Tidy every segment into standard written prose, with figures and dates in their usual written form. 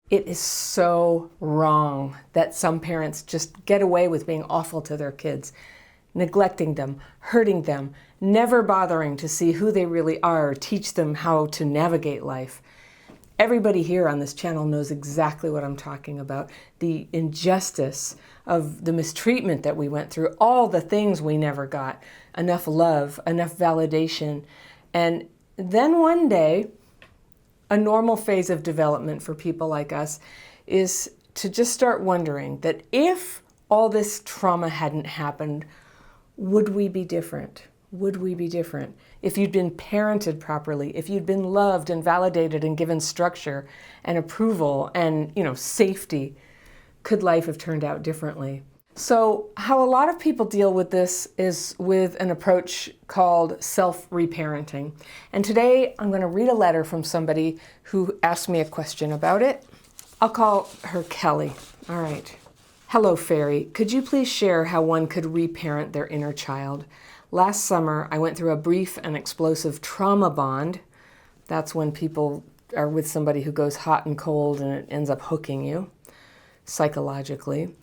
It is so wrong that some parents just get away with being awful to their kids, neglecting them, hurting them, never bothering to see who they really are or teach them how to navigate life. Everybody here on this channel knows exactly what I'm talking about. The injustice of the mistreatment that we went through, all the things we never got, enough love, enough validation. And then one day, a normal phase of development for people like us is to just start wondering that if all this trauma hadn't happened, would we be different? Would we be different? If you'd been parented properly, if you'd been loved and validated and given structure and approval and, safety, could life have turned out differently? So how a lot of people deal with this is with an approach called self-reparenting. And today I'm going to read a letter from somebody who asked me a question about it. I'll call her Kelly. All right. Hello, Fairy. Could you please share how one could reparent their inner child? Last summer, I went through a brief and explosive trauma bond. That's when people are with somebody who goes hot and cold and it ends up hooking you psychologically.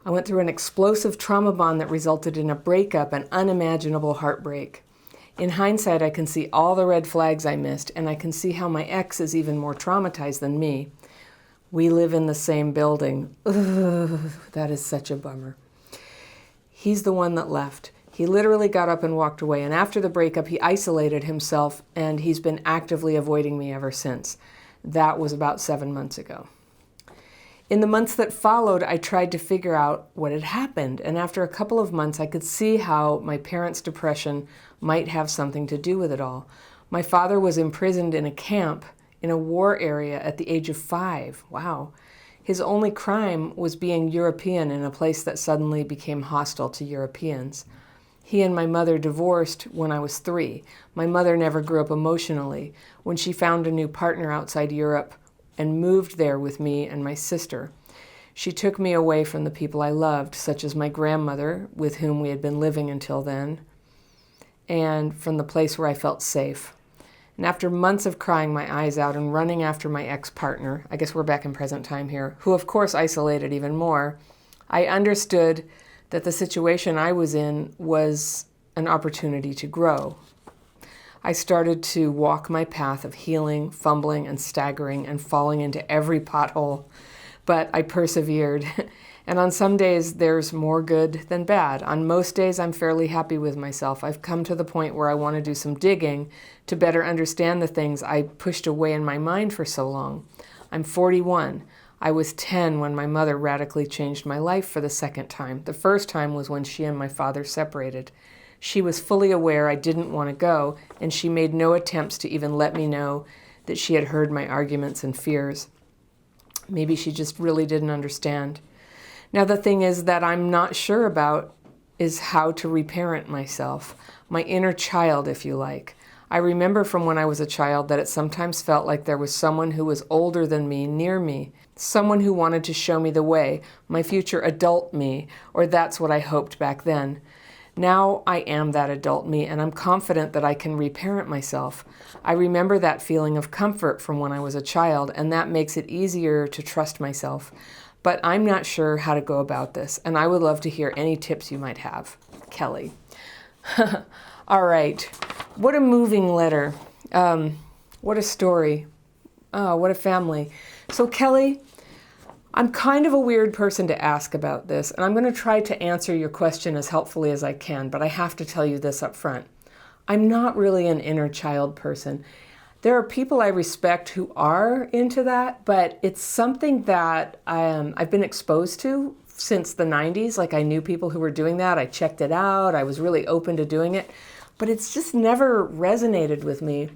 I went through an explosive trauma bond that resulted in a breakup and unimaginable heartbreak. In hindsight, I can see all the red flags I missed, and I can see how my ex is even more traumatized than me. We live in the same building. Ugh, that is such a bummer. He's the one that left. He literally got up and walked away, and after the breakup, he isolated himself, and he's been actively avoiding me ever since. That was about 7 months ago. In the months that followed, I tried to figure out what had happened, and after a couple of months, I could see how my parents' depression might have something to do with it all. My father was imprisoned in a camp in a war area at the age of 5. Wow. His only crime was being European in a place that suddenly became hostile to Europeans. He and my mother divorced when I was 3. My mother never grew up emotionally. When she found a new partner outside Europe and moved there with me and my sister, she took me away from the people I loved, such as my grandmother, with whom we had been living until then, and from the place where I felt safe. And after months of crying my eyes out and running after my ex-partner, I guess we're back in present time here, who of course isolated even more, I understood that the situation I was in was an opportunity to grow. I started to walk my path of healing, fumbling, and staggering, and falling into every pothole, but I persevered. And on some days, there's more good than bad. On most days, I'm fairly happy with myself. I've come to the point where I want to do some digging to better understand the things I pushed away in my mind for so long. I'm 41. I was 10 when my mother radically changed my life for the second time. The first time was when she and my father separated. She was fully aware I didn't want to go, and she made no attempts to even let me know that she had heard my arguments and fears. Maybe she just really didn't understand. Now, the thing is that I'm not sure about is how to reparent myself, my inner child, if you like. I remember from when I was a child that it sometimes felt like there was someone who was older than me near me, someone who wanted to show me the way, my future adult me, or that's what I hoped back then. Now I am that adult me, and I'm confident that I can reparent myself. I remember that feeling of comfort from when I was a child, and that makes it easier to trust myself. But I'm not sure how to go about this, and I would love to hear any tips you might have. Kelly. All right. What a moving letter. What a story. Oh, what a family. So Kelly, I'm kind of a weird person to ask about this, and I'm going to try to answer your question as helpfully as I can, but I have to tell you this up front. I'm not really an inner child person. There are people I respect who are into that, but it's something that I've been exposed to since the 90s. Like, I knew people who were doing that. I checked it out. I was really open to doing it, but it's just never resonated with me.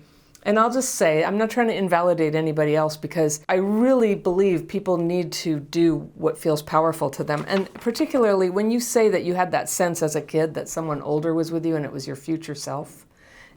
And I'll just say, I'm not trying to invalidate anybody else, because I really believe people need to do what feels powerful to them. And particularly when you say that you had that sense as a kid that someone older was with you and it was your future self,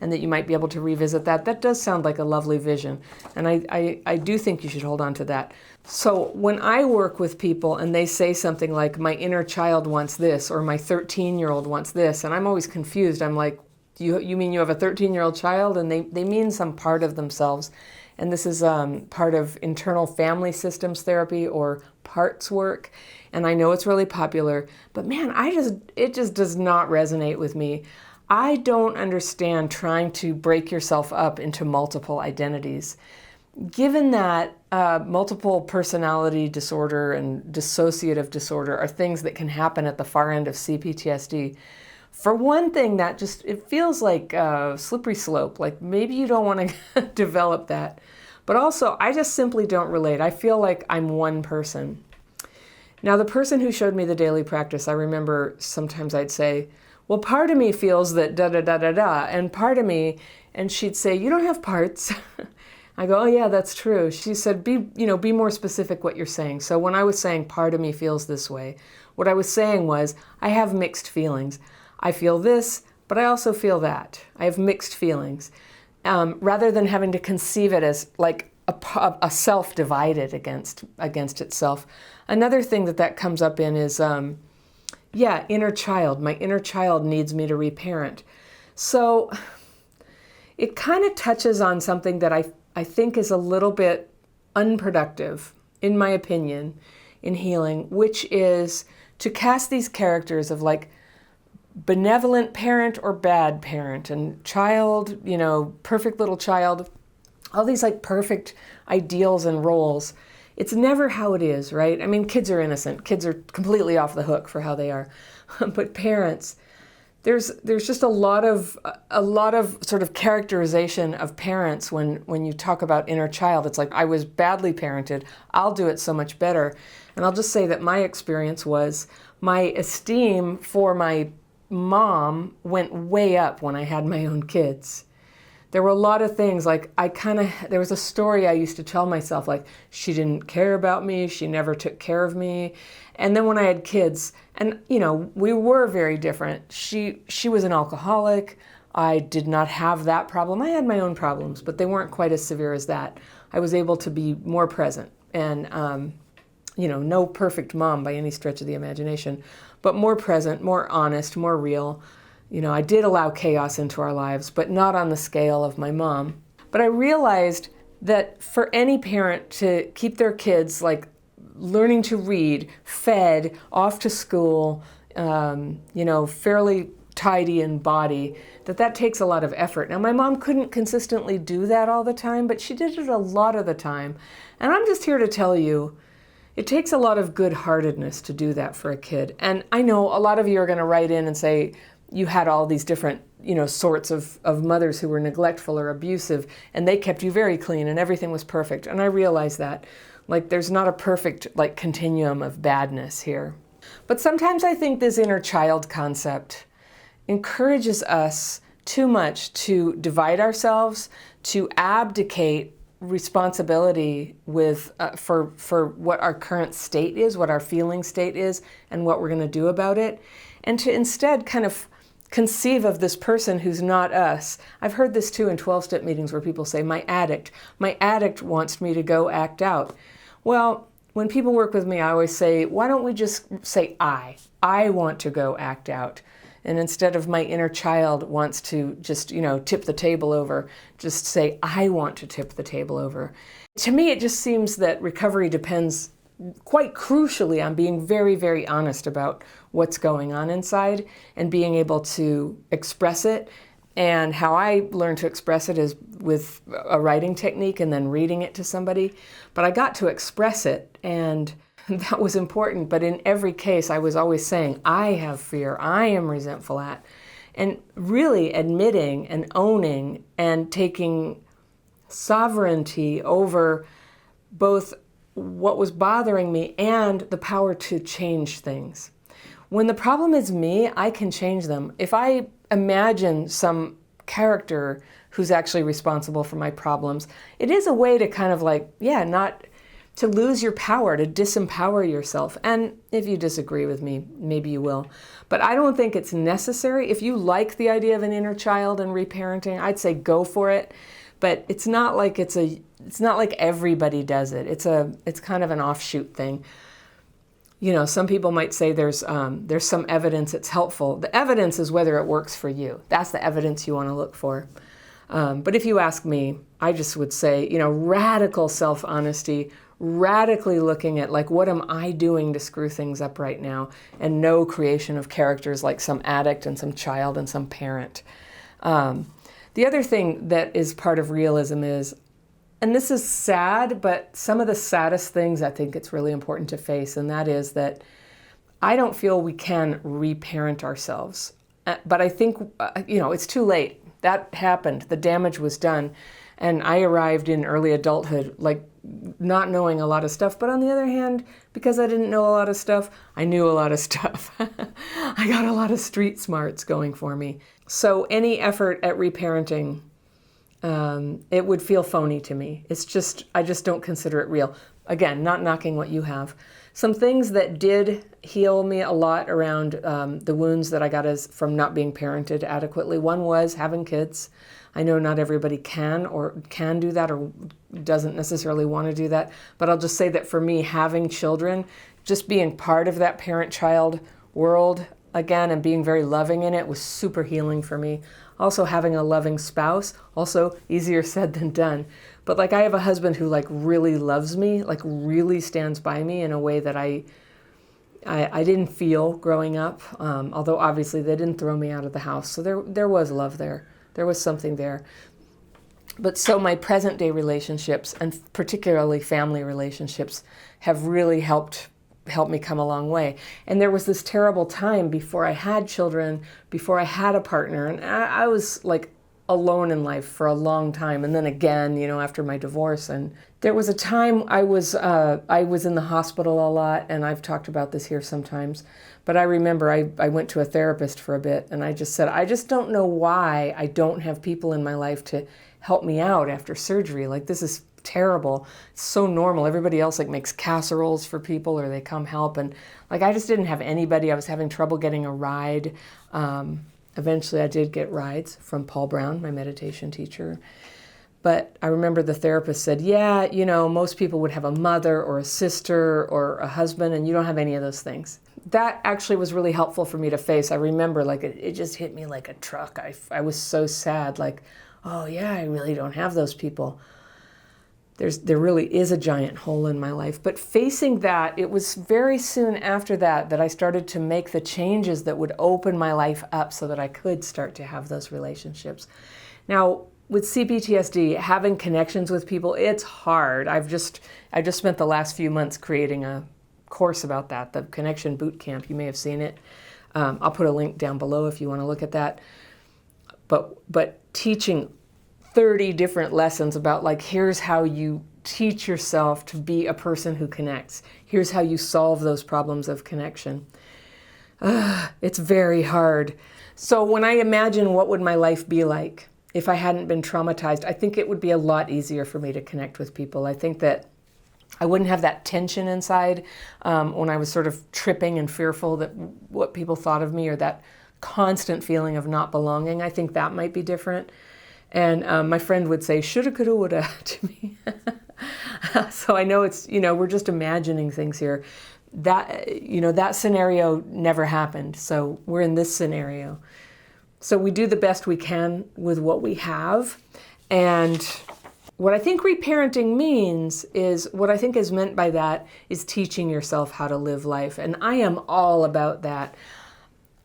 and that you might be able to revisit that, that does sound like a lovely vision. And I do think you should hold on to that. So when I work with people and they say something like, my inner child wants this, or my 13-year-old wants this, and I'm always confused. I'm like, you mean you have a 13-year-old child? And they mean some part of themselves. And this is part of internal family systems therapy, or parts work. And I know it's really popular, but man, it just does not resonate with me. I don't understand trying to break yourself up into multiple identities. Given that multiple personality disorder and dissociative disorder are things that can happen at the far end of CPTSD, for one thing, it feels like a slippery slope, like maybe you don't want to develop that. But also, I just simply don't relate. I feel like I'm one person. Now, the person who showed me the daily practice, I remember sometimes I'd say, well, part of me feels that da-da-da-da-da, and part of me, and she'd say, you don't have parts. I go, oh yeah, that's true. She said, be more specific what you're saying. So when I was saying part of me feels this way, what I was saying was, I have mixed feelings. I feel this, but I also feel that. I have mixed feelings. Rather than having to conceive it as like a self divided against itself. Another thing that comes up in is, inner child. My inner child needs me to reparent. So it kind of touches on something that I think is a little bit unproductive, in my opinion, in healing, which is to cast these characters of like benevolent parent or bad parent, and child, perfect little child, all these like perfect ideals and roles. It's never how it is, right? I mean, kids are innocent. Kids are completely off the hook for how they are. But parents, there's just a lot of sort of characterization of parents when you talk about inner child. It's like, I was badly parented, I'll do it so much better. And I'll just say that my experience was my esteem for my mom went way up when I had my own kids. There were a lot of things, like there was a story I used to tell myself, like, she didn't care about me, she never took care of me. And then when I had kids, and we were very different. She was an alcoholic. I did not have that problem. I had my own problems, but they weren't quite as severe as that. I was able to be more present, and no perfect mom by any stretch of the imagination, but more present, more honest, more real. I did allow chaos into our lives, but not on the scale of my mom. But I realized that for any parent to keep their kids like learning to read, fed, off to school, fairly tidy in body, that takes a lot of effort. Now, my mom couldn't consistently do that all the time, but she did it a lot of the time. And I'm just here to tell you, it takes a lot of good-heartedness to do that for a kid. And I know a lot of you are going to write in and say, you had all these different, sorts of mothers who were neglectful or abusive, and they kept you very clean and everything was perfect. And I realize that. Like, there's not a perfect, continuum of badness here. But sometimes I think this inner child concept encourages us too much to divide ourselves, to abdicate responsibility for what our current state is, what our feeling state is, and what we're going to do about it, and to instead kind of conceive of this person who's not us. I've heard this too in 12-step meetings where people say, my addict wants me to go act out. Well, when people work with me, I always say, why don't we just say I want to go act out. And instead of my inner child wants to just, tip the table over, just say, I want to tip the table over. To me, it just seems that recovery depends quite crucially on being very, very honest about what's going on inside and being able to express it. And how I learned to express it is with a writing technique and then reading it to somebody. But I got to express it, and that was important. But in every case, I was always saying, I have fear, I am resentful at. And really admitting and owning and taking sovereignty over both what was bothering me and the power to change things. When the problem is me, I can change them. If I imagine some character who's actually responsible for my problems, it is a way to kind of not to lose your power, to disempower yourself. And if you disagree with me, maybe you will. But I don't think it's necessary. If you like the idea of an inner child and reparenting, I'd say go for it. But it's not like everybody does it. It's kind of an offshoot thing. Some people might say there's some evidence it's helpful. The evidence is whether it works for you. That's the evidence you want to look for. But if you ask me, I just would say, radical self-honesty, radically looking at like, what am I doing to screw things up right now? And no creation of characters like some addict and some child and some parent. The other thing that is part of realism is, and this is sad, but some of the saddest things I think it's really important to face, and that is that I don't feel we can reparent ourselves. But I think, it's too late. That happened. The damage was done. And I arrived in early adulthood, like not knowing a lot of stuff. But on the other hand, because I didn't know a lot of stuff, I knew a lot of stuff. I got a lot of street smarts going for me. So any effort at reparenting, it would feel phony to me. I just don't consider it real. Again, not knocking what you have. Some things that did heal me a lot around the wounds that I got from not being parented adequately. One was having kids. I know not everybody can do that or doesn't necessarily want to do that, but I'll just say that for me, having children, just being part of that parent-child world again and being very loving in it was super healing for me. Also having a loving spouse, also easier said than done. But like I have a husband who like really loves me, like really stands by me in a way that I didn't feel growing up. Although obviously they didn't throw me out of the house. So there was love there. There was something there. But so my present day relationships and particularly family relationships have really helped me come a long way. And there was this terrible time before I had children, before I had a partner, and I was like alone in life for a long time. And then again, after my divorce, and there was a time I was in the hospital a lot, and I've talked about this here sometimes, but I remember I went to a therapist for a bit, and I just said, I just don't know why I don't have people in my life to help me out after surgery. Like, this is terrible. It's so normal. Everybody else like makes casseroles for people or they come help, and like I just didn't have anybody. I was having trouble getting a ride. Eventually I did get rides from Paul Brown, my meditation teacher. But I remember the therapist said, yeah, most people would have a mother or a sister or a husband, and you don't have any of those things. That actually was really helpful for me to face. I remember like it just hit me like a truck. I was so sad, like, oh yeah, I really don't have those people. There really is a giant hole in my life. But facing that, it was very soon after that I started to make the changes that would open my life up so that I could start to have those relationships. Now, with CPTSD, having connections with people, it's hard. I just spent the last few months creating a course about that, the Connection Boot Camp. You may have seen it. I'll put a link down below if you want to look at that. But teaching 30 different lessons about like, here's how you teach yourself to be a person who connects. Here's how you solve those problems of connection. It's very hard. So when I imagine what would my life be like if I hadn't been traumatized, I think it would be a lot easier for me to connect with people. I think that I wouldn't have that tension inside when I was sort of tripping and fearful that what people thought of me, or that constant feeling of not belonging. I think that might be different. And my friend would say, shoulda, coulda, woulda to me. So I know it's, we're just imagining things here. That scenario never happened. So we're in this scenario. So we do the best we can with what we have. And what I think reparenting means is, what I think is meant by that is teaching yourself how to live life. And I am all about that.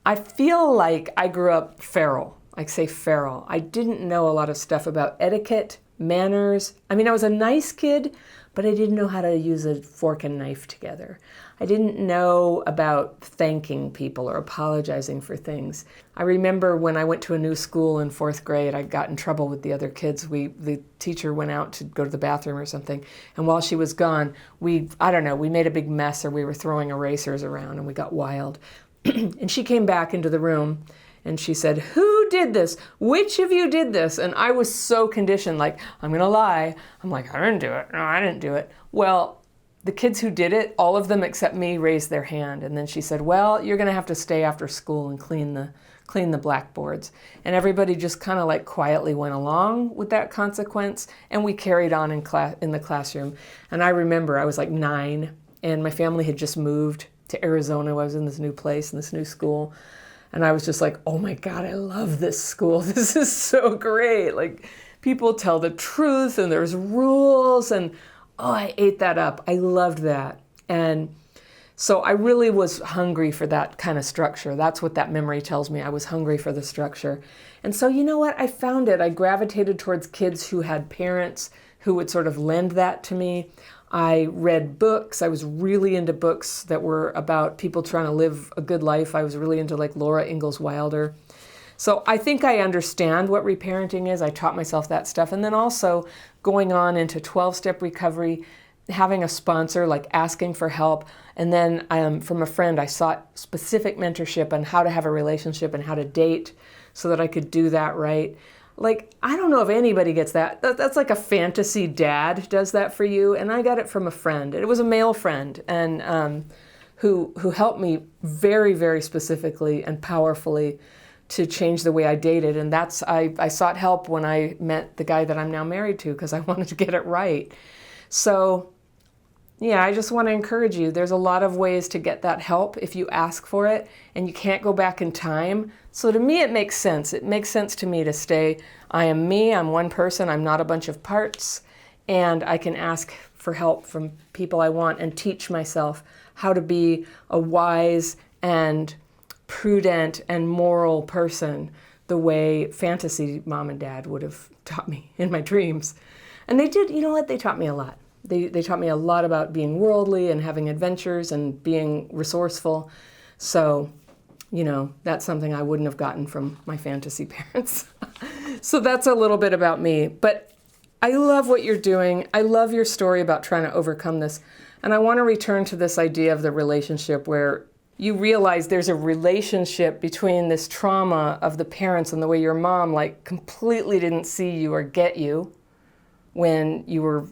I feel like I grew up feral. Feral. I didn't know a lot of stuff about etiquette, manners. I mean, I was a nice kid, but I didn't know how to use a fork and knife together. I didn't know about thanking people or apologizing for things. I remember when I went to a new school in 4th grade, I got in trouble with the other kids. The teacher went out to go to the bathroom or something, and while she was gone, we made a big mess, or we were throwing erasers around, and we got wild. And she came back into the room, and she said, who did this? Which of you did this? And I was so conditioned, like, I'm going to lie. I'm like, I didn't do it. No, I didn't do it. Well, the kids who did it, all of them except me, raised their hand. And then she said, well, you're going to have to stay after school and clean the blackboards. And everybody just kind of like quietly went along with that consequence. And we carried on in the classroom. And I remember I was like 9, and my family had just moved to Arizona. I was in this new place, in this new school. And I was just like, oh my God, I love this school. This is so great. Like, people tell the truth and there's rules, and oh, I ate that up. I loved that. And so I really was hungry for that kind of structure. That's what that memory tells me. I was hungry for the structure. And so, you know what? I found it. I gravitated towards kids who had parents who would sort of lend that to me. I read books. I was really into books that were about people trying to live a good life. I was really into like Laura Ingalls Wilder. So I think I understand what reparenting is. I taught myself that stuff. And then also going on into 12-step recovery, having a sponsor, like asking for help. And then from a friend, I sought specific mentorship on how to have a relationship and how to date so that I could do that right. Like, I don't know if anybody gets that. That's like a fantasy dad does that for you. And I got it from a friend. It was a male friend, and who helped me very, very specifically and powerfully to change the way I dated. And I sought help when I met the guy that I'm now married to because I wanted to get it right. So yeah, I just want to encourage you. There's a lot of ways to get that help if you ask for it, and you can't go back in time. So to me, it makes sense. It makes sense to me to stay, I am me, I'm one person, I'm not a bunch of parts, and I can ask for help from people I want and teach myself how to be a wise and prudent and moral person the way fantasy mom and dad would have taught me in my dreams. And they did, you know what, they taught me a lot. They taught me a lot about being worldly and having adventures and being resourceful. So, you know, that's something I wouldn't have gotten from my fantasy parents. So that's a little bit about me. But I love what you're doing. I love your story about trying to overcome this. And I want to return to this idea of the relationship where you realize there's a relationship between this trauma of the parents and the way your mom like completely didn't see you or get you when you were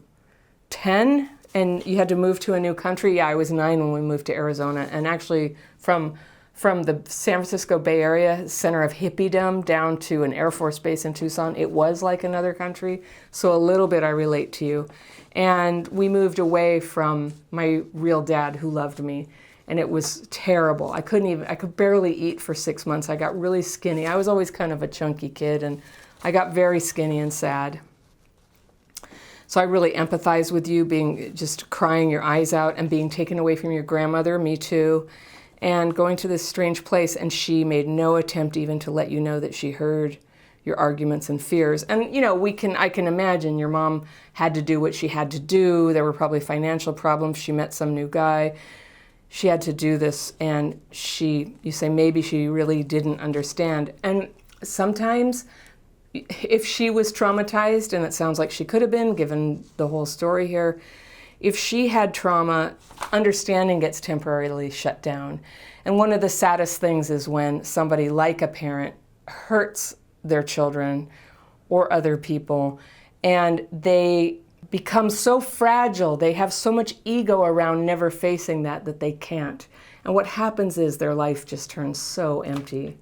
10 and you had to move to a new country. Yeah, I was 9 when we moved to Arizona, and actually from the San Francisco Bay Area, center of hippiedom, down to an Air Force base in Tucson, it was like another country. So a little bit I relate to you. And we moved away from my real dad who loved me, and it was terrible. I could barely eat for 6 months. I got really skinny. I was always kind of a chunky kid, and I got very skinny and sad. So I really empathize with you being just crying your eyes out and being taken away from your grandmother, me too, and going to this strange place. And she made no attempt even to let you know that she heard your arguments and fears. And, you know, I can imagine your mom had to do what she had to do. There were probably financial problems. She met some new guy. She had to do this, and you say maybe she really didn't understand. And sometimes if she was traumatized, and it sounds like she could have been given the whole story here, if she had trauma, understanding gets temporarily shut down. And one of the saddest things is when somebody like a parent hurts their children or other people, and they become so fragile, they have so much ego around never facing that they can't. And what happens is their life just turns so empty.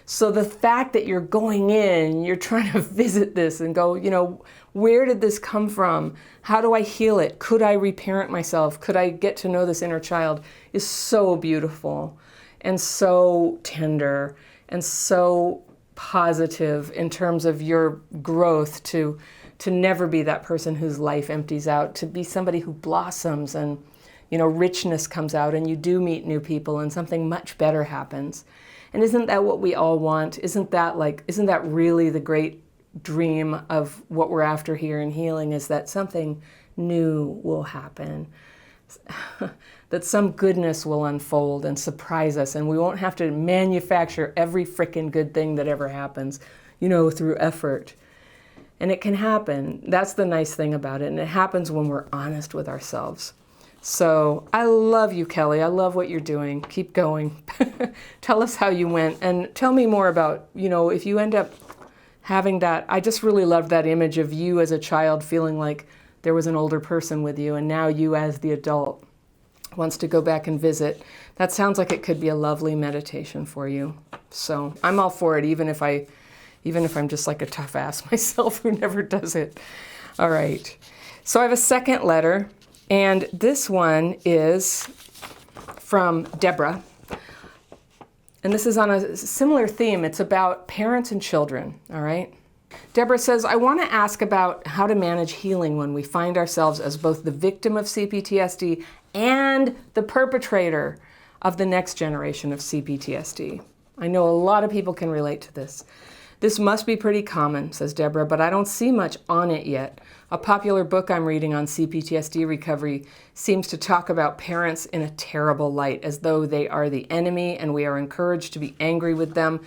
So the fact that you're going in, you're trying to visit this and go, you know, where did this come from? How do I heal it? Could I reparent myself? Could I get to know this inner child? Is so beautiful and so tender and so positive in terms of your growth to never be that person whose life empties out, to be somebody who blossoms and, you know, richness comes out and you do meet new people and something much better happens. And isn't that what we all want? Isn't that really the great dream of what we're after here in healing, is that something new will happen, that some goodness will unfold and surprise us, and we won't have to manufacture every frickin' good thing that ever happens, you know, through effort. And it can happen. That's the nice thing about it. And it happens when we're honest with ourselves. So I love you, Kelly. I love what you're doing. Keep going. Tell us how you went, and tell me more about, you know, if you end up having that. I just really loved that image of you as a child feeling like there was an older person with you, and now you as the adult wants to go back and visit. That sounds like it could be a lovely meditation for you. So I'm all for it, even if I'm just like a tough ass myself who never does it. All right. So I have a second letter. And this one is from Deborah. And this is on a similar theme. It's about parents and children, all right? Deborah says, I want to ask about how to manage healing when we find ourselves as both the victim of CPTSD and the perpetrator of the next generation of CPTSD. I know a lot of people can relate to this. This must be pretty common, says Deborah, but I don't see much on it yet. A popular book I'm reading on CPTSD recovery seems to talk about parents in a terrible light, as though they are the enemy and we are encouraged to be angry with them.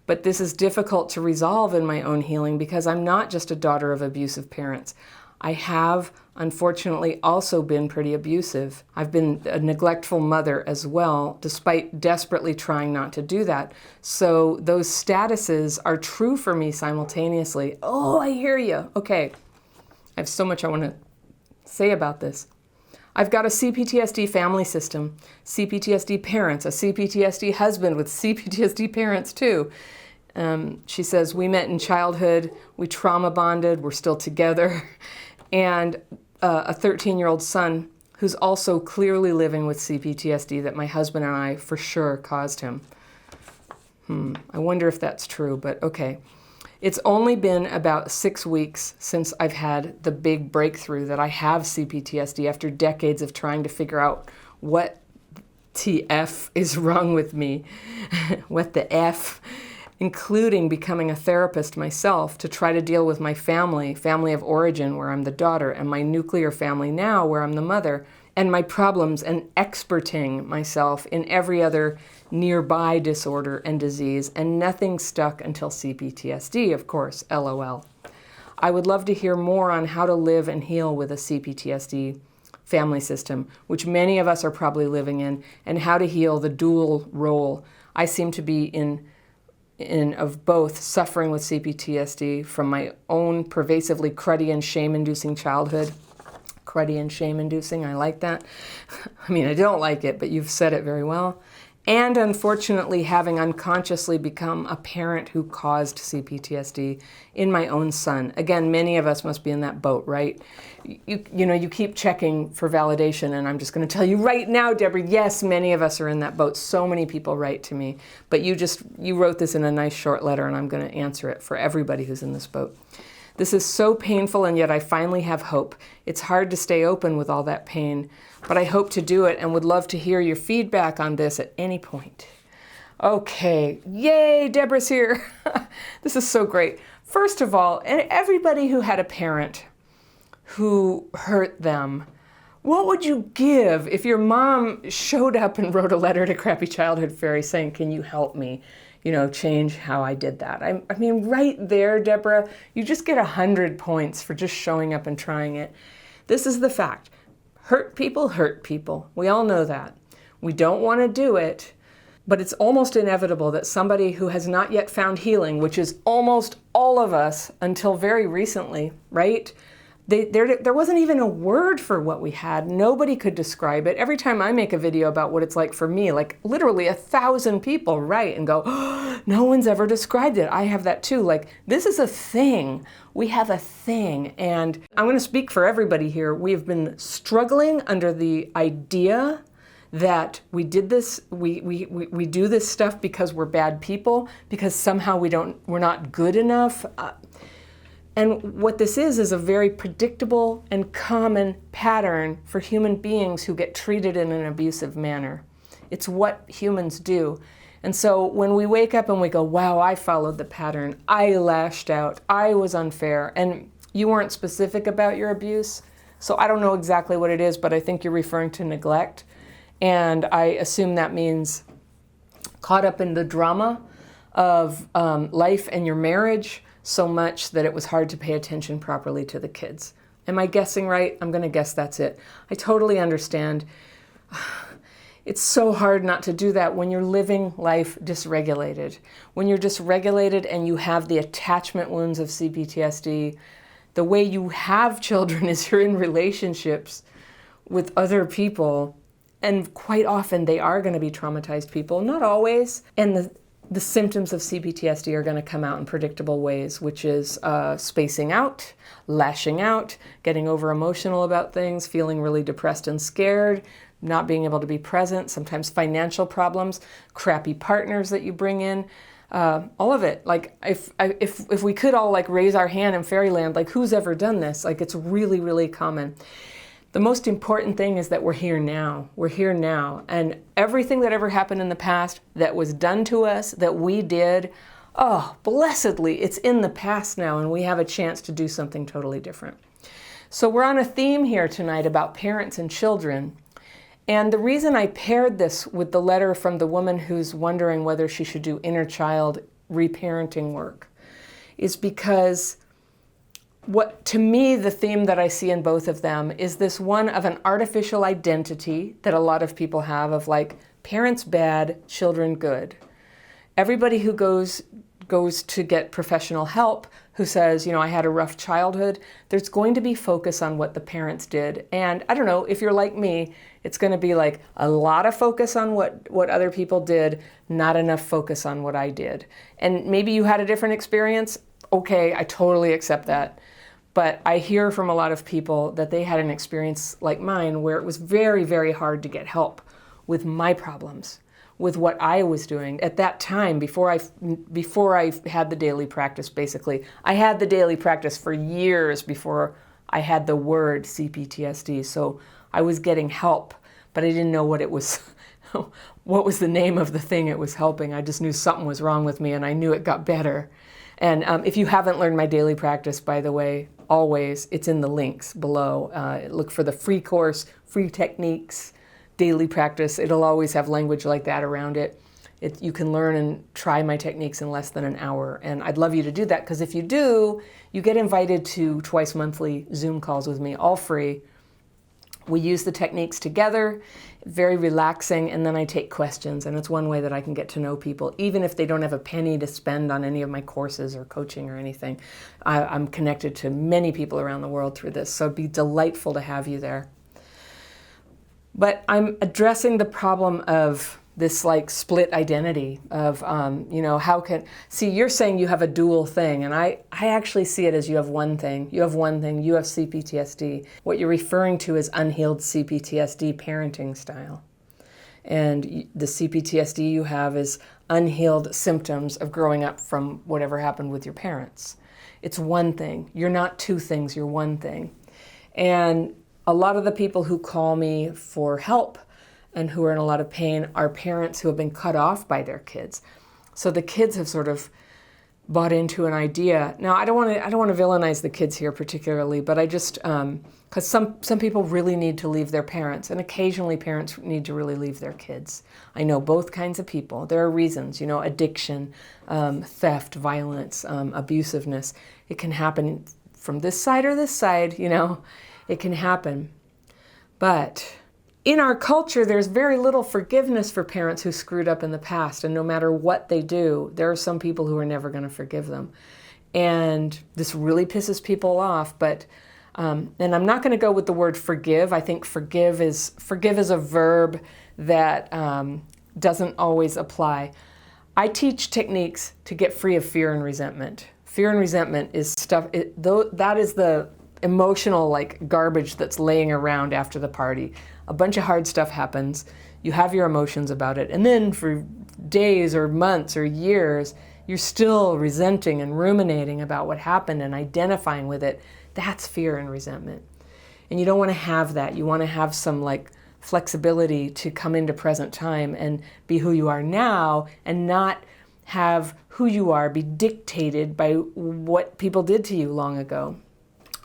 But this is difficult to resolve in my own healing because I'm not just a daughter of abusive parents. I have, unfortunately, also been pretty abusive. I've been a neglectful mother as well, despite desperately trying not to do that. So those statuses are true for me simultaneously. Oh, I hear you. Okay. I have so much I want to say about this. I've got a CPTSD family system, CPTSD parents, a CPTSD husband with CPTSD parents too. She says, we met in childhood, we trauma bonded, we're still together, and a 13-year-old son who's also clearly living with CPTSD that my husband and I for sure caused him. I wonder if that's true, but okay. It's only been about 6 weeks since I've had the big breakthrough that I have CPTSD after decades of trying to figure out what TF is wrong with me, what the F, including becoming a therapist myself to try to deal with my family of origin where I'm the daughter, and my nuclear family now where I'm the mother, and my problems, and experting myself in every other nearby disorder and disease, and nothing stuck until CPTSD, of course, LOL. I would love to hear more on how to live and heal with a CPTSD family system, which many of us are probably living in, and how to heal the dual role I seem to be in of both suffering with CPTSD from my own pervasively cruddy and shame-inducing childhood. Cruddy and shame-inducing, I like that. I mean, I don't like it, but you've said it very well. And unfortunately, having unconsciously become a parent who caused CPTSD in my own son. Again, many of us must be in that boat, right? You keep checking for validation, and I'm just going to tell you right now, Deborah, yes, many of us are in that boat. So many people write to me. But you wrote this in a nice short letter, and I'm going to answer it for everybody who's in this boat. This is so painful, and yet I finally have hope. It's hard to stay open with all that pain, but I hope to do it and would love to hear your feedback on this at any point. Okay, yay, Deborah's here. This is so great. First of all, everybody who had a parent who hurt them, what would you give if your mom showed up and wrote a letter to Crappy Childhood Fairy saying, can you help me? Change how I did that. I mean, right there, Deborah, you just get 100 points for just showing up and trying it. This is the fact. Hurt people hurt people. We all know that. We don't want to do it, but it's almost inevitable that somebody who has not yet found healing, which is almost all of us until very recently, right? There wasn't even a word for what we had. Nobody could describe it. Every time I make a video about what it's like for me, like literally 1,000 people write and go, oh, no one's ever described it. I have that too. Like, this is a thing. We have a thing. And I'm going to speak for everybody here. We have been struggling under the idea that we did this, we do this stuff because we're bad people, because somehow we're not good enough. And what this is a very predictable and common pattern for human beings who get treated in an abusive manner. It's what humans do. And so when we wake up and we go, wow, I followed the pattern, I lashed out, I was unfair, and you weren't specific about your abuse, so I don't know exactly what it is, but I think you're referring to neglect. And I assume that means caught up in the drama of life and your marriage, so much that it was hard to pay attention properly to the kids. Am I guessing right? I'm going to guess that's it. I totally understand. It's so hard not to do that when you're living life dysregulated. When you're dysregulated and you have the attachment wounds of CPTSD, the way you have children is you're in relationships with other people, and quite often they are going to be traumatized people, not always. And the symptoms of CPTSD are going to come out in predictable ways, which is spacing out, lashing out, getting over emotional about things, feeling really depressed and scared, not being able to be present, sometimes financial problems, crappy partners that you bring in, all of it. Like if we could all like raise our hand in fairyland, like who's ever done this? Like it's really, really common. The most important thing is that we're here now. We're here now. And everything that ever happened in the past that was done to us, that we did, oh, blessedly, it's in the past now, and we have a chance to do something totally different. So we're on a theme here tonight about parents and children. And the reason I paired this with the letter from the woman who's wondering whether she should do inner child reparenting work is because what, to me, the theme that I see in both of them is this one of an artificial identity that a lot of people have of like, parents bad, children good. Everybody who goes to get professional help, who says, you know, I had a rough childhood, there's going to be focus on what the parents did. And I don't know, if you're like me, it's going to be like a lot of focus on what other people did, not enough focus on what I did. And maybe you had a different experience. Okay, I totally accept that. But I hear from a lot of people that they had an experience like mine where it was very, very hard to get help with my problems, with what I was doing. At that time, before I had the daily practice, basically, I had the daily practice for years before I had the word CPTSD. So I was getting help, but I didn't know what it was, what was the name of the thing it was helping. I just knew something was wrong with me, and I knew it got better. And if you haven't learned my daily practice, by the way, always, it's in the links below. Look for the free course, free techniques, daily practice. It'll always have language like that around it. You can learn and try my techniques in less than an hour. And I'd love you to do that, because if you do, you get invited to twice monthly Zoom calls with me, all free. We use the techniques together, very relaxing, and then I take questions. And it's one way that I can get to know people, even if they don't have a penny to spend on any of my courses or coaching or anything. I'm connected to many people around the world through this, so it'd be delightful to have you there. But I'm addressing the problem of this like split identity of, you know, see, you're saying you have a dual thing, and I actually see it as you have one thing. You have one thing, you have CPTSD. What you're referring to is unhealed CPTSD parenting style. And the CPTSD you have is unhealed symptoms of growing up from whatever happened with your parents. It's one thing. You're not two things, you're one thing. And a lot of the people who call me for help and who are in a lot of pain are parents who have been cut off by their kids. So the kids have sort of bought into an idea. Now, I don't want to villainize the kids here particularly, but I just, because some people really need to leave their parents, and occasionally parents need to really leave their kids. I know both kinds of people. There are reasons, you know, addiction, theft, violence, abusiveness. It can happen from this side or this side, you know, it can happen. But in our culture, there's very little forgiveness for parents who screwed up in the past, and no matter what they do, there are some people who are never going to forgive them. And this really pisses people off, but, and I'm not going to go with the word forgive. I think forgive is a verb that doesn't always apply. I teach techniques to get free of fear and resentment. Fear and resentment is stuff, that is the emotional like garbage that's laying around after the party. A bunch of hard stuff happens, you have your emotions about it, and then for days or months or years, you're still resenting and ruminating about what happened and identifying with it. That's fear and resentment. And you don't want to have that. You want to have some like flexibility to come into present time and be who you are now, and not have who you are be dictated by what people did to you long ago.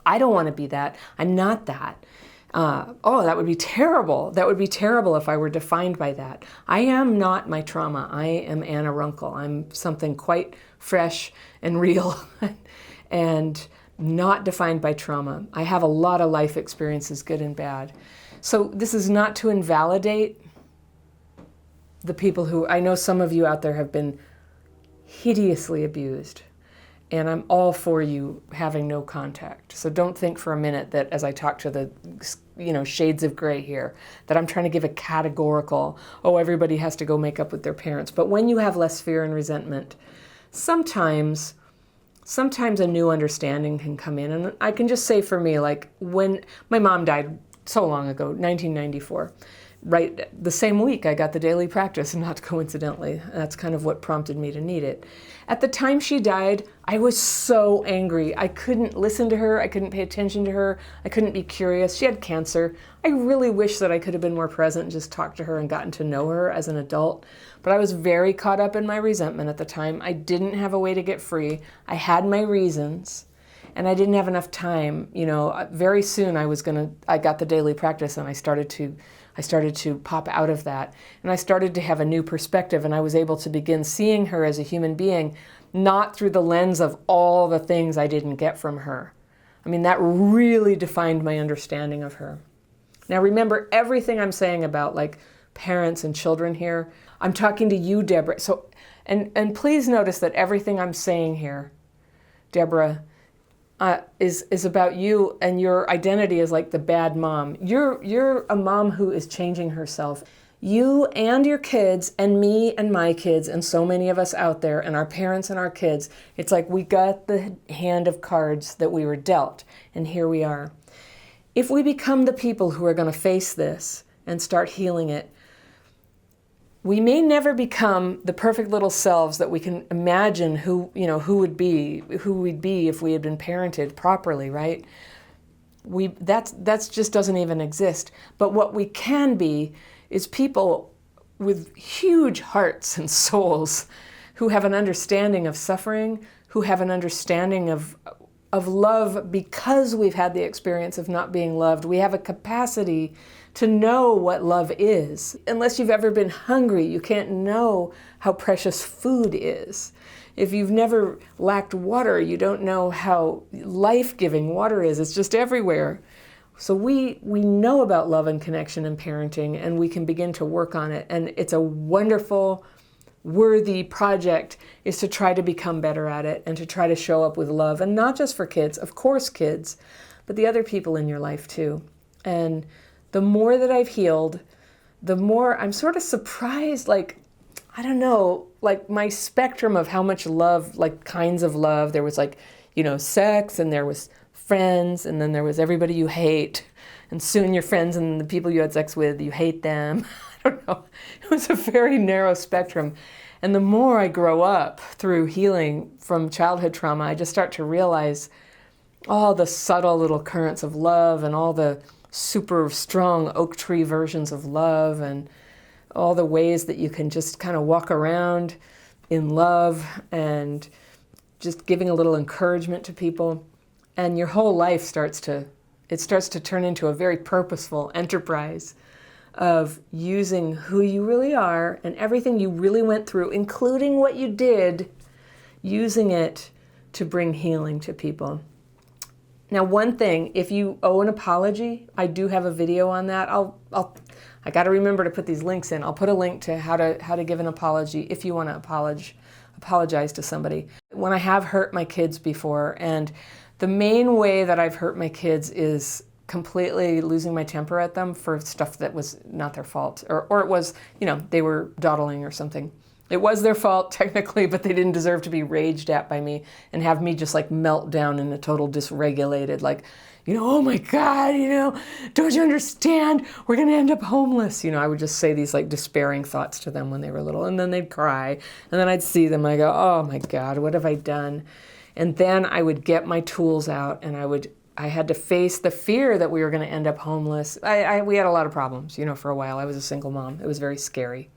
I don't want to be that. I'm not that. That would be terrible. That would be terrible if I were defined by that. I am not my trauma. I am Anna Runkle. I'm something quite fresh and real and not defined by trauma. I have a lot of life experiences, good and bad. So this is not to invalidate the people who, I know some of you out there have been hideously abused. And I'm all for you having no contact. So don't think for a minute that as I talk to the, you know, shades of gray here, that I'm trying to give a categorical, oh, everybody has to go make up with their parents. But when you have less fear and resentment, sometimes a new understanding can come in. And I can just say for me, like when my mom died so long ago, 1994, right the same week I got the daily practice, not coincidentally. That's kind of what prompted me to need it. At the time she died, I was so angry. I couldn't listen to her. I couldn't pay attention to her. I couldn't be curious. She had cancer. I really wish that I could have been more present and just talked to her and gotten to know her as an adult. But I was very caught up in my resentment at the time. I didn't have a way to get free. I had my reasons. And I didn't have enough time. Very soon I got the daily practice, and I started to pop out of that. And I started to have a new perspective, and I was able to begin seeing her as a human being, not through the lens of all the things I didn't get from her. I mean, that really defined my understanding of her. Now remember, everything I'm saying about like parents and children here, I'm talking to you, Deborah. So, and please notice that everything I'm saying here, Deborah, is about you, and your identity is like the bad mom. You're a mom who is changing herself. You and your kids and me and my kids and so many of us out there and our parents and our kids, it's like we got the hand of cards that we were dealt, and here we are. If we become the people who are going to face this and start healing it, we may never become the perfect little selves that we can imagine who we'd be if we had been parented properly, right? That's just doesn't even exist. But what we can be is people with huge hearts and souls who have an understanding of suffering, who have an understanding of love because we've had the experience of not being loved. We have a capacity to know what love is. Unless you've ever been hungry, you can't know how precious food is. If you've never lacked water, you don't know how life-giving water is. It's just everywhere. So we know about love and connection and parenting, and we can begin to work on it. And it's a wonderful, worthy project is to try to become better at it and to try to show up with love. And not just for kids, of course kids, but the other people in your life too. And the more that I've healed, the more I'm sort of surprised, like my spectrum of how much love, like kinds of love. There was sex, and there was friends, and then there was everybody you hate. And soon your friends and the people you had sex with, you hate them. I don't know. It was a very narrow spectrum. And the more I grow up through healing from childhood trauma, I just start to realize all the subtle little currents of love and all the super strong oak tree versions of love and all the ways that you can just kind of walk around in love and just giving a little encouragement to people. And your whole life starts to turn into a very purposeful enterprise of using who you really are and everything you really went through, including what you did, using it to bring healing to people. Now, one thing, if you owe an apology, I do have a video on that. I got to remember to put these links in. I'll put a link to how to give an apology if you want to apologize to somebody. When I have hurt my kids before, and the main way that I've hurt my kids is completely losing my temper at them for stuff that was not their fault, or it was, they were dawdling or something. It was their fault technically, but they didn't deserve to be raged at by me and have me just like melt down in a total dysregulated, like, oh my God, don't you understand? We're going to end up homeless. I would just say these like despairing thoughts to them when they were little, and then they'd cry, and then I'd see them, I go, oh my God, what have I done? And then I would get my tools out, and I had to face the fear that we were going to end up homeless. We had a lot of problems, for a while. I was a single mom. It was very scary.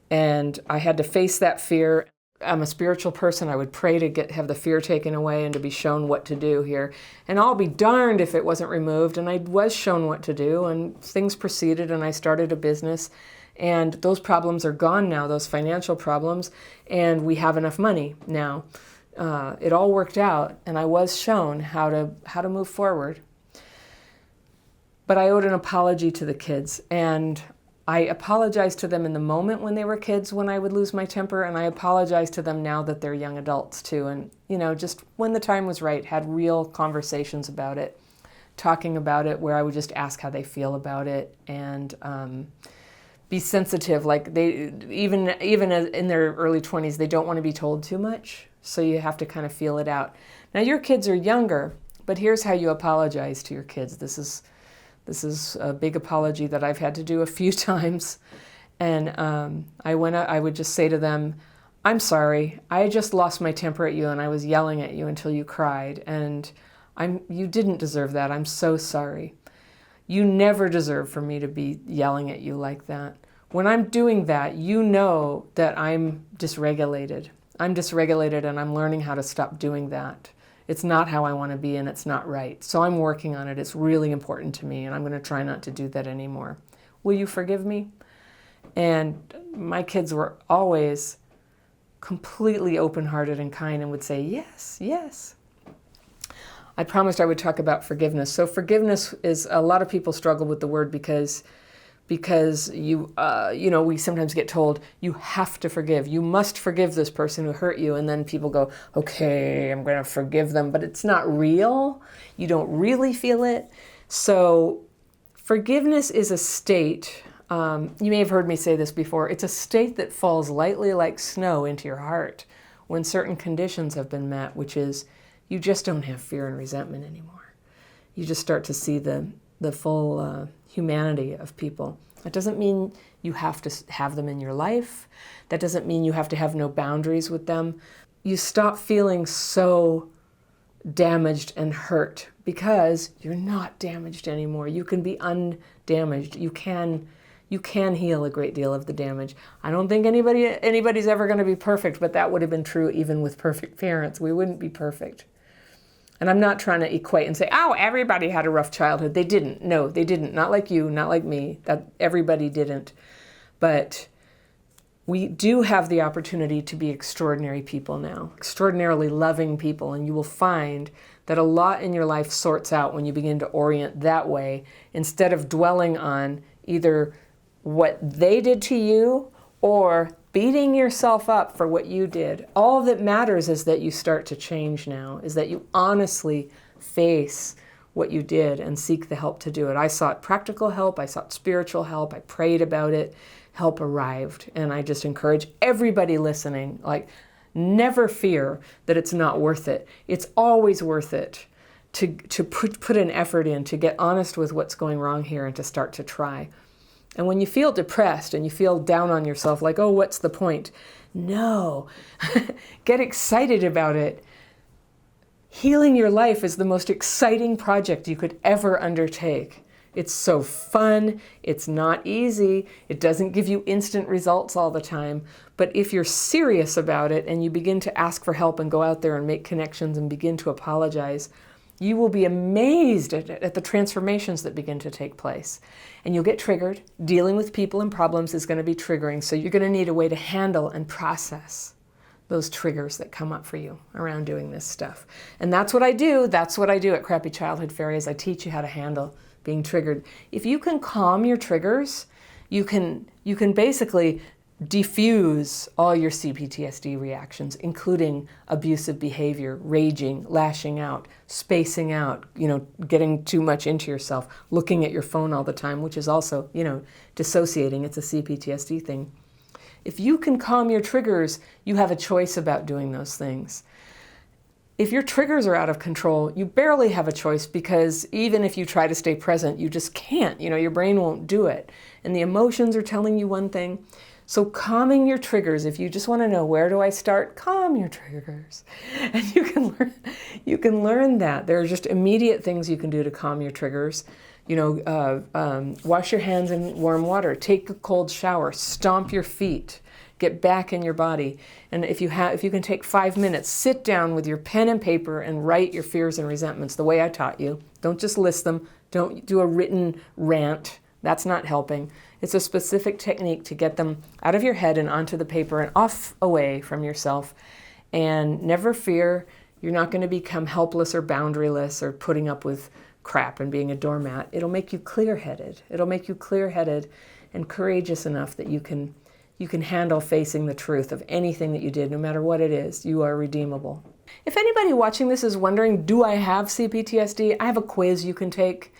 And I had to face that fear. I'm a spiritual person. I would pray to have the fear taken away and to be shown what to do here. And I'll be darned if it wasn't removed. And I was shown what to do, and things proceeded, and I started a business. And those problems are gone now, those financial problems, and we have enough money now. It all worked out, and I was shown how to move forward. But I owed an apology to the kids, and I apologized to them in the moment when they were kids, when I would lose my temper, and I apologize to them now that they're young adults too. And, just when the time was right, had real conversations about it, talking about it, where I would just ask how they feel about it, and be sensitive. Like they, even in their early 20s, they don't want to be told too much. So you have to kind of feel it out. Now your kids are younger, but here's how you apologize to your kids. This This is a big apology that I've had to do a few times. And I would just say to them, I'm sorry, I just lost my temper at you and I was yelling at you until you cried. And you didn't deserve that. I'm so sorry. You never deserve for me to be yelling at you like that. When I'm doing that, you know that I'm dysregulated. I'm dysregulated and I'm learning how to stop doing that. It's not how I want to be and it's not right. So I'm working on it. It's really important to me and I'm going to try not to do that anymore. Will you forgive me? And my kids were always completely open-hearted and kind and would say, yes, yes. I promised I would talk about forgiveness. So forgiveness is, a lot of people struggle with the word because we sometimes get told you have to forgive. You must forgive this person who hurt you. And then people go, okay, I'm going to forgive them. But it's not real. You don't really feel it. So forgiveness is a state. You may have heard me say this before. It's a state that falls lightly like snow into your heart when certain conditions have been met, which is you just don't have fear and resentment anymore. You just start to see the full humanity of people. That doesn't mean you have to have them in your life. That doesn't mean you have to have no boundaries with them. You stop feeling so damaged and hurt because you're not damaged anymore. You can be undamaged. You can heal a great deal of the damage. I don't think anybody's ever going to be perfect, but that would have been true even with perfect parents. We wouldn't be perfect. And I'm not trying to equate and say, oh, everybody had a rough childhood. They didn't. No, they didn't. Not like you, not like me. That everybody didn't. But we do have the opportunity to be extraordinary people now, extraordinarily loving people. And you will find that a lot in your life sorts out when you begin to orient that way instead of dwelling on either what they did to you or beating yourself up for what you did. All that matters is that you start to change now, is that you honestly face what you did and seek the help to do it. I sought practical help, I sought spiritual help, I prayed about it, help arrived. And I just encourage everybody listening, never fear that it's not worth it. It's always worth it to put an effort in, to get honest with what's going wrong here and to start to try. And when you feel depressed and you feel down on yourself, like, oh, what's the point? No, get excited about it. Healing your life is the most exciting project you could ever undertake. It's so fun. It's not easy. It doesn't give you instant results all the time. But if you're serious about it and you begin to ask for help and go out there and make connections and begin to apologize, you will be amazed at the transformations that begin to take place. And you'll get triggered. Dealing with people and problems is going to be triggering. So you're going to need a way to handle and process those triggers that come up for you around doing this stuff. And that's what I do. That's what I do at Crappy Childhood Fairies. I teach you how to handle being triggered. If you can calm your triggers, you can basically diffuse all your CPTSD reactions, including abusive behavior, raging, lashing out, spacing out, getting too much into yourself, looking at your phone all the time, which is also, dissociating. It's a CPTSD thing. If you can calm your triggers, you have a choice about doing those things. If your triggers are out of control, you barely have a choice because even if you try to stay present, you just can't. Your brain won't do it. And the emotions are telling you one thing. So calming your triggers, if you just want to know where do I start, calm your triggers. And you can learn that. There are just immediate things you can do to calm your triggers. Wash your hands in warm water, take a cold shower, stomp your feet, get back in your body. And if you can take 5 minutes, sit down with your pen and paper and write your fears and resentments the way I taught you. Don't just list them. Don't do a written rant. That's not helping. It's a specific technique to get them out of your head and onto the paper and off away from yourself. And never fear, you're not going to become helpless or boundaryless or putting up with crap and being a doormat. It'll make you clear-headed. It'll make you clear-headed and courageous enough that you can handle facing the truth of anything that you did, no matter what it is. You are redeemable. If anybody watching this is wondering, do I have CPTSD? I have a quiz you can take.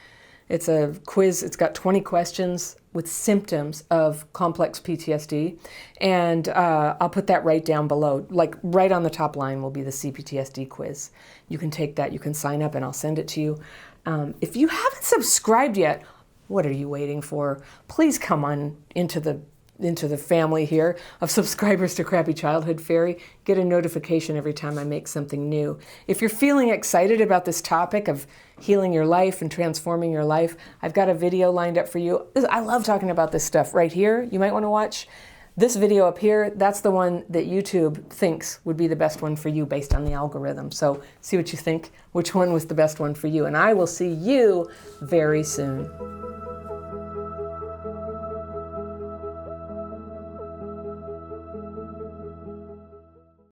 It's a quiz. It's got 20 questions with symptoms of complex PTSD. And I'll put that right down below. Right on the top line will be the CPTSD quiz. You can take that. You can sign up and I'll send it to you. If you haven't subscribed yet, What are you waiting for? Please come on into the family here of subscribers to Crappy Childhood Fairy. Get a notification every time I make something new. If you're feeling excited about this topic of healing your life and transforming your life, I've got a video lined up for you. I love talking about this stuff right here. You might want to watch this video up here. That's the one that YouTube thinks would be the best one for you based on the algorithm. So see what you think, which one was the best one for you. And I will see you very soon.